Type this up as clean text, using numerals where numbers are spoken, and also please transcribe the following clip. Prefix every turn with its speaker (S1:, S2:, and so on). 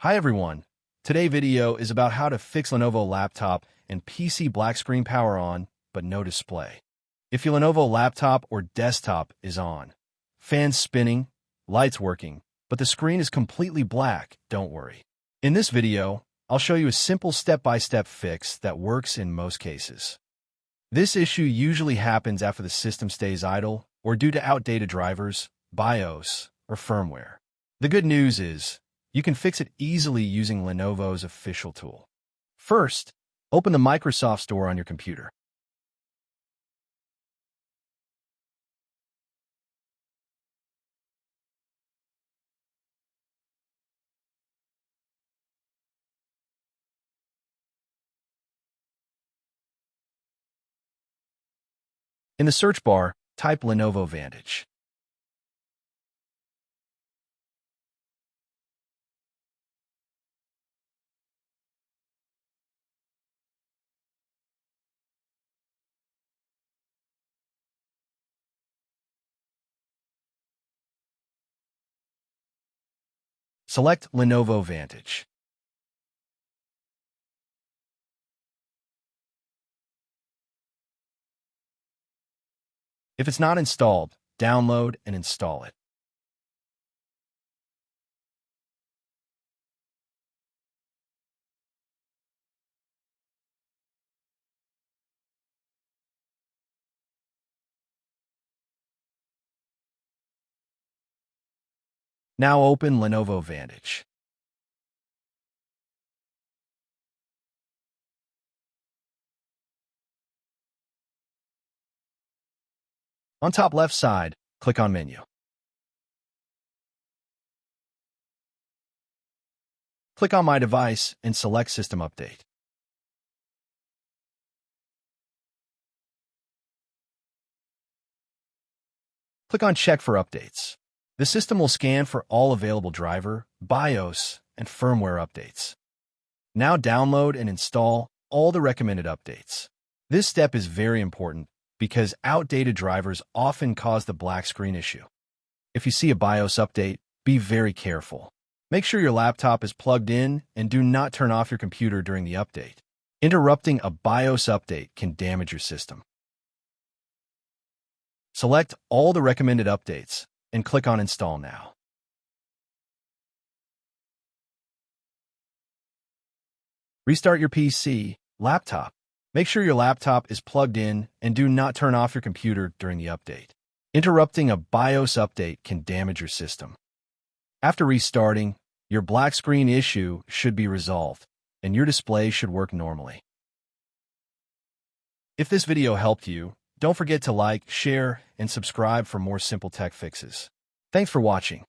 S1: Hi everyone. Today's video is about how to fix Lenovo laptop and PC black screen power on, but no display. If your Lenovo laptop or desktop is on, fans spinning, lights working, but the screen is completely black, don't worry. In this video, I'll show you a simple step-by-step fix that works in most cases. This issue usually happens after the system stays idle or due to outdated drivers, BIOS, or firmware. The good news is, you can fix it easily using Lenovo's official tool. First, open the Microsoft Store on your computer. In the search bar, type Lenovo Vantage. Select Lenovo Vantage. If it's not installed, download and install it. Now open Lenovo Vantage. On top left side, click on Menu. Click on My Device and select System Update. Click on Check for updates. The system will scan for all available driver, BIOS, and firmware updates. Now download and install all the recommended updates. This step is very important because outdated drivers often cause the black screen issue. If you see a BIOS update, be very careful. Make sure your laptop is plugged in and do not turn off your computer during the update. Interrupting a BIOS update can damage your system. Select all the recommended updates and click on Install Now. Restart your PC, laptop. Make sure your laptop is plugged in and do not turn off your computer during the update. Interrupting a BIOS update can damage your system. After restarting, your black screen issue should be resolved, and your display should work normally. If this video helped you, don't forget to like, share, and subscribe for more simple tech fixes. Thanks for watching.